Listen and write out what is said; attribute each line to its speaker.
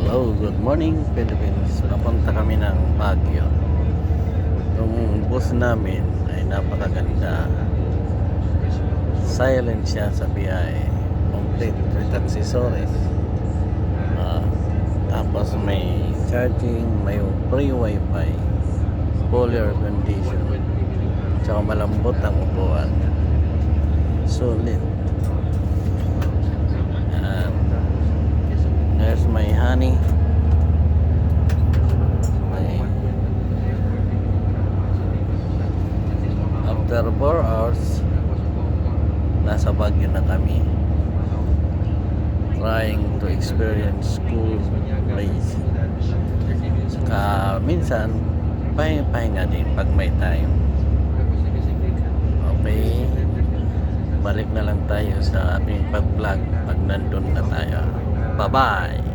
Speaker 1: Hello, good morning Philippines. Papunta kami ng Baguio. Yung bus namin ay napakaganda. Silent siya sa biyahe. Complete with accessories. Tapos may charging, may free wifi, fully air condition, tsaka malambot ang upuan. Sulit. There's my honey. After 4 hours, nasa Baguio na kami. Trying to experience cool place. Saka minsan, pahinga din pag may time. Okay. Balik na lang tayo sa ating pag-vlog pag nandun na tayo. Bye-bye!